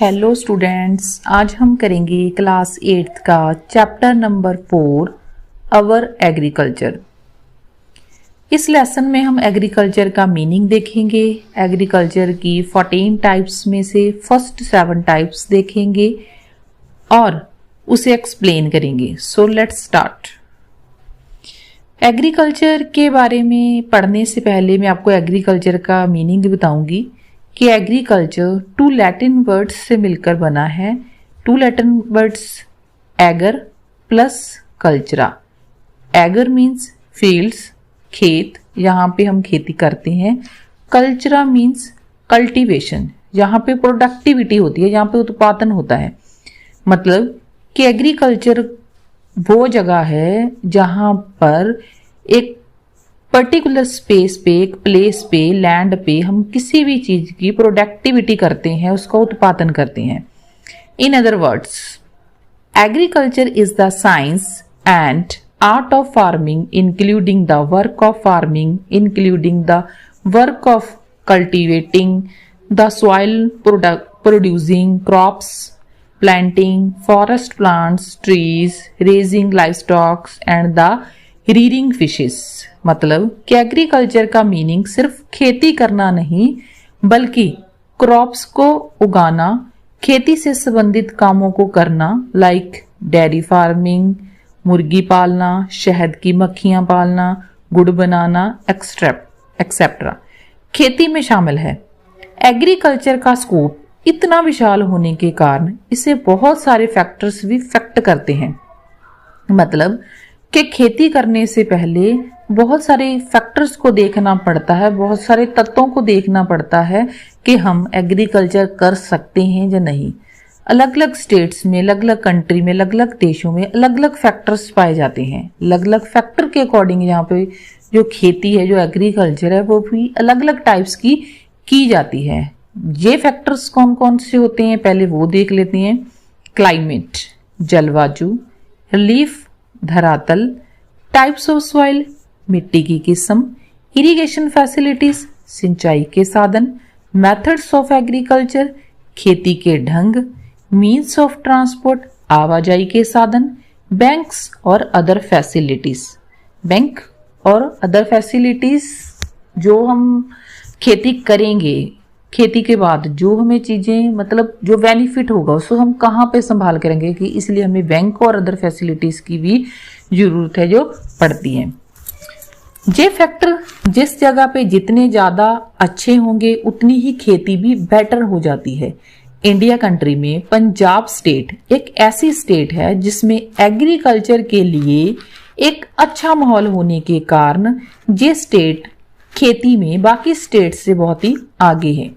Hello students, आज हम करेंगे क्लास 8th का चैप्टर नंबर 4 अवर एग्रीकल्चर। इस लेसन में हम एग्रीकल्चर का मीनिंग देखेंगे। एग्रीकल्चर की 14 टाइप्स में से फर्स्ट 7 टाइप्स देखेंगे और उसे एक्सप्लेन करेंगे। So let's start. एग्रीकल्चर के बारे में पढ़ने से पहले मैं आपको एग्रीकल्चर का मीनिंग बताऊंगी कि एग्रीकल्चर 2 लैटिन वर्ड्स से मिलकर बना है। 2 लैटिन वर्ड्स एगर प्लस कल्चरा। एगर मीन्स फील्ड्स, खेत, यहाँ पे हम खेती करते हैं। कल्चरा मीन्स कल्टीवेशन, यहाँ पे प्रोडक्टिविटी होती है, यहाँ पे उत्पादन होता है। मतलब कि एग्रीकल्चर वो जगह है जहाँ पर एक पर्टिकुलर स्पेस पे, एक प्लेस पे, लैंड पे हम किसी भी चीज की प्रोडक्टिविटी करते हैं, उसका उत्पादन करते हैं। In other words, agriculture is the science and art of farming including the work of farming, including the work of cultivating the soil, producing crops, planting forest plants, trees, raising livestock and the rearing fishes। मतलब कि agriculture का meaning सिर्फ खेती करना नहीं बल्कि crops को उगाना, खेती से संबंधित कामों को करना, लाइक डेयरी फार्मिंग, मुर्गी पालना, शहद की मक्खियां पालना, गुड़ बनाना, एक्सेट्रा खेती में शामिल है। एग्रीकल्चर का स्कोप इतना विशाल होने के कारण इसे बहुत सारे फैक्टर्स भी इफेक्ट करते हैं। मतलब कि खेती करने से पहले बहुत सारे फैक्टर्स को देखना पड़ता है, बहुत सारे तत्वों को देखना पड़ता है कि हम एग्रीकल्चर कर सकते हैं या नहीं। अलग अलग स्टेट्स में, अलग अलग कंट्री में, अलग अलग देशों में अलग अलग फैक्टर्स पाए जाते हैं। अलग अलग फैक्टर के अकॉर्डिंग यहाँ पे जो खेती है, जो एग्रीकल्चर है, वो भी अलग अलग टाइप्स की जाती है। ये फैक्टर्स कौन कौन से होते हैं पहले वो देख लेते हैं। क्लाइमेट, जलवायु, रिलीफ, धरातल, टाइप्स ऑफ सॉइल, मिट्टी की किस्म, इरिगेशन फैसिलिटीज, सिंचाई के साधन, मेथड्स ऑफ एग्रीकल्चर, खेती के ढंग, मीन्स ऑफ ट्रांसपोर्ट, आवाजाही के साधन, बैंक्स और अदर फैसिलिटीज। बैंक और अदर फैसिलिटीज जो हम खेती करेंगे, खेती के बाद जो हमें चीजें, मतलब जो बेनिफिट होगा उसको हम कहाँ पे संभाल करेंगे, कि इसलिए हमें बैंक और अदर फैसिलिटीज की भी जरूरत है जो पड़ती है। ये फैक्टर जिस जगह पे जितने ज्यादा अच्छे होंगे उतनी ही खेती भी बेटर हो जाती है। इंडिया कंट्री में पंजाब स्टेट एक ऐसी स्टेट है जिसमें एग्रीकल्चर के लिए एक अच्छा माहौल होने के कारण ये स्टेट खेती में बाकी स्टेट से बहुत ही आगे है।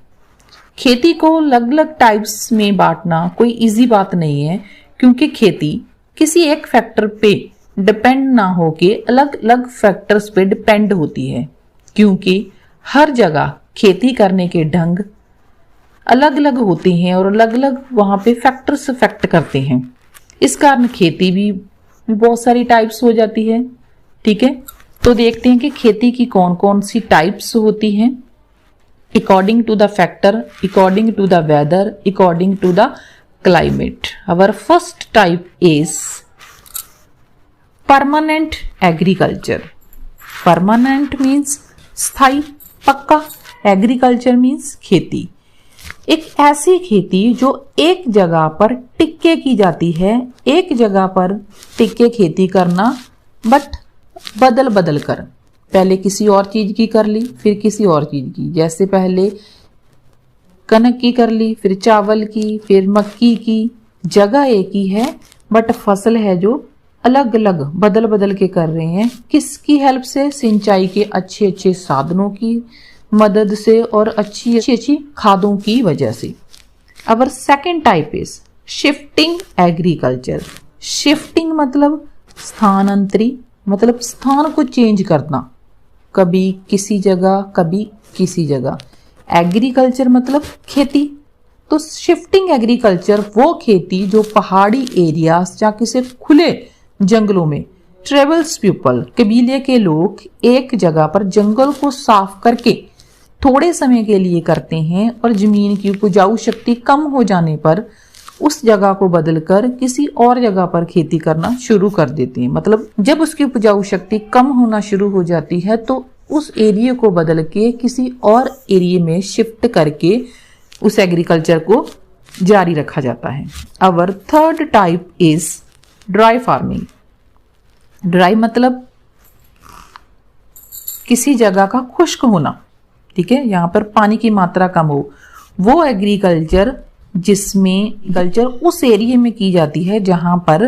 खेती को अलग अलग टाइप्स में बांटना कोई इजी बात नहीं है, क्योंकि खेती किसी एक फैक्टर पे डिपेंड ना होके अलग अलग फैक्टर्स पे डिपेंड होती है, क्योंकि हर जगह खेती करने के ढंग अलग अलग होते हैं और अलग अलग वहां पे फैक्टर्स इफेक्ट करते हैं। इस कारण खेती भी बहुत सारी टाइप्स हो जाती है। ठीक है, तो देखते हैं कि खेती की कौन कौन सी टाइप्स होती हैं। According to the factor, according to the weather, according to the climate. Our first type is permanent agriculture. Permanent means स्थाई, पक्का। Agriculture means खेती। एक ऐसी खेती जो एक जगह पर टिक्के की जाती है, एक जगह पर टिक्के खेती करना, बट बदल बदल कर, पहले किसी और चीज की कर ली, फिर किसी और चीज की। जैसे पहले कनक की कर ली, फिर चावल की, फिर मक्की की। जगह एक ही है बट फसल है जो अलग अलग बदल बदल के कर रहे हैं। किसकी हेल्प से? सिंचाई के अच्छे अच्छे साधनों की मदद से और अच्छी अच्छी खादों की वजह से। Our second type is shifting agriculture. Shifting मतलब स्थानांतरी, मतलब स्थान को चेंज करना, कभी किसी जगह कभी किसी जगह। एग्रीकल्चर मतलब खेती। तो शिफ्टिंग एग्रीकल्चर वो खेती जो पहाड़ी एरियाज या किसी खुले जंगलों में ट्रेवल्स पीपल, कबीले के लोग एक जगह पर जंगल को साफ करके थोड़े समय के लिए करते हैं और जमीन की उपजाऊ शक्ति कम हो जाने पर उस जगह को बदलकर किसी और जगह पर खेती करना शुरू कर देते हैं। मतलब जब उसकी उपजाऊ शक्ति कम होना शुरू हो जाती है तो उस एरिया को बदल के किसी और एरिया में शिफ्ट करके उस एग्रीकल्चर को जारी रखा जाता है। Our third type is dry farming. Dry मतलब किसी जगह का खुश्क होना, ठीक है, यहां पर पानी की मात्रा कम हो, वो एग्रीकल्चर जिसमें कल्चर उस एरिया में की जाती है जहां पर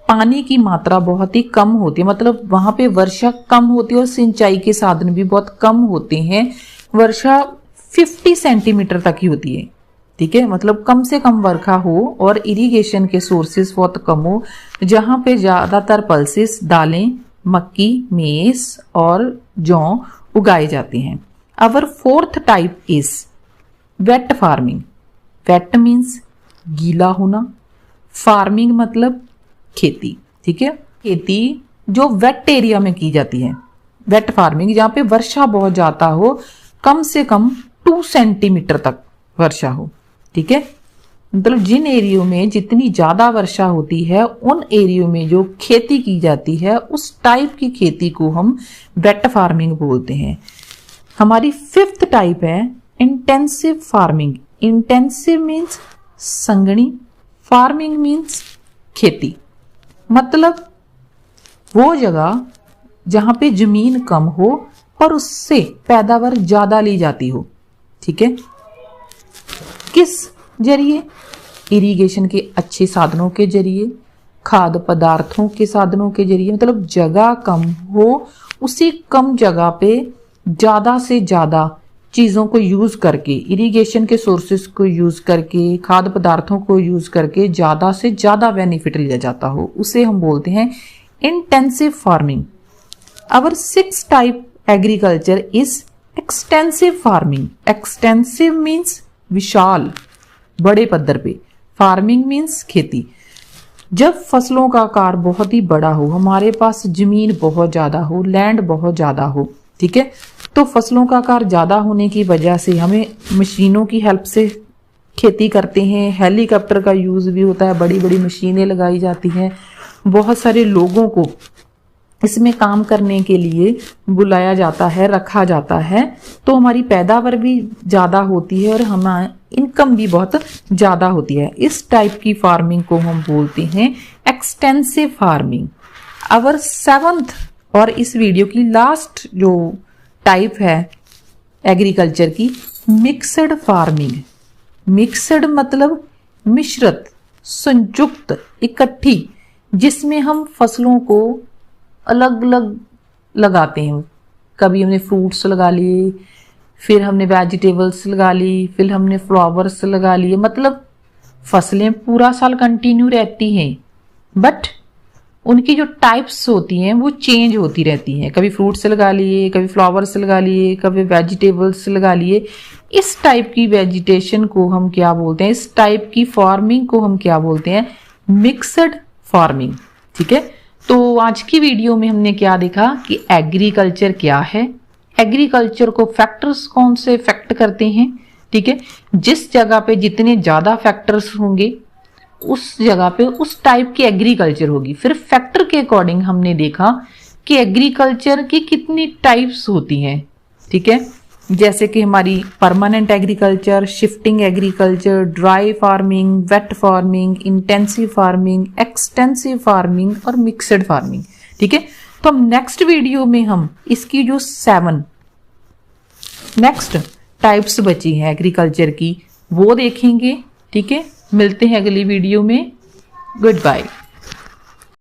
पानी की मात्रा बहुत ही कम होती है, मतलब वहां पे वर्षा कम होती है और सिंचाई के साधन भी बहुत कम होते हैं। वर्षा 50 सेंटीमीटर तक ही होती है, ठीक है, मतलब कम से कम वर्षा हो और इरिगेशन के सोर्सेस बहुत कम हो, जहां पे ज्यादातर पल्सेस, दालें, मक्की, मेस और जौ उगाए जाते हैं। Our fourth type is wet farming. Wet means गीला होना, फार्मिंग मतलब खेती, ठीक है, खेती जो वेट एरिया में की जाती है। वेट फार्मिंग जहां पे वर्षा बहुत ज्यादा हो, कम से कम 2 सेंटीमीटर तक वर्षा हो, ठीक है, मतलब जिन एरियो में जितनी ज्यादा वर्षा होती है उन एरियो में जो खेती की जाती है उस टाइप की खेती को हम वेट फार्मिंग बोलते हैं। हमारी फिफ्थ टाइप है इंटेंसिव फार्मिंग। इंटेंसिव मीन्स संगणी, फार्मिंग मीन्स खेती, मतलब वो जगह जहां पे जमीन कम हो और उससे पैदावार ज्यादा ली जाती हो, ठीक है, किस जरिए? इरिगेशन के अच्छे साधनों के जरिए, खाद्य पदार्थों के साधनों के जरिए, मतलब जगह कम हो, उसी कम जगह पे ज्यादा से ज्यादा चीजों को यूज करके, इरिगेशन के सोर्सेस को यूज करके, खाद्य पदार्थों को यूज करके ज्यादा से ज्यादा बेनिफिट लिया जाता हो, उसे हम बोलते हैं intensive farming. Our six type agriculture is extensive farming. Extensive means विशाल, बड़े पद्धर पे, फार्मिंग मीन्स खेती। जब फसलों का आकार बहुत ही बड़ा हो, हमारे पास जमीन बहुत ज्यादा हो, लैंड बहुत ज्यादा हो, ठीक है, तो फसलों का आकार ज्यादा होने की वजह से हमें मशीनों की हेल्प से खेती करते हैं। हेलीकॉप्टर का यूज भी होता है, बड़ी बड़ी मशीनें लगाई जाती हैं, बहुत सारे लोगों को इसमें काम करने के लिए बुलाया जाता है, रखा जाता है, तो हमारी पैदावार भी ज्यादा होती है और हमारी इनकम भी बहुत ज्यादा होती है। इस टाइप की फार्मिंग को हम बोलते हैं एक्सटेंसिव फार्मिंग। अवर सेवंथ और इस वीडियो की लास्ट जो टाइप है एग्रीकल्चर की, मिक्सड फार्मिंग। मिक्सड मतलब मिश्रित, संयुक्त, इकट्ठी, जिसमें हम फसलों को अलग अलग लगाते हैं। कभी हमने फ्रूट्स लगा लिए, फिर हमने वेजिटेबल्स लगा ली, फिर हमने फ्लावर्स लगा लिए, मतलब फसलें पूरा साल कंटिन्यू रहती हैं, बट उनकी जो टाइप्स होती हैं वो चेंज होती रहती हैं। कभी फ्रूट्स लगा लिए, कभी फ्लावर्स लगा लिए, कभी वेजिटेबल्स लगा लिए। इस टाइप की वेजिटेशन को हम क्या बोलते हैं, इस टाइप की फार्मिंग को हम क्या बोलते हैं, मिक्सड फार्मिंग, ठीक है। तो आज की वीडियो में हमने क्या देखा कि एग्रीकल्चर क्या है, एग्रीकल्चर को फैक्टर्स कौन से इफेक्ट करते हैं, ठीक है, जिस जगह पे जितने ज्यादा फैक्टर्स होंगे उस जगह पे उस टाइप की एग्रीकल्चर होगी। फिर फैक्टर के अकॉर्डिंग हमने देखा कि एग्रीकल्चर की कितनी टाइप्स होती हैं, ठीक है, जैसे कि हमारी permanent agriculture, shifting agriculture, dry farming, wet farming, intensive farming, extensive farming और मिक्सड फार्मिंग, ठीक है। तो हम नेक्स्ट वीडियो में हम इसकी जो 7 नेक्स्ट टाइप्स बची हैं एग्रीकल्चर की वो देखेंगे, ठीक है। मिलते हैं अगली वीडियो में। Good bye.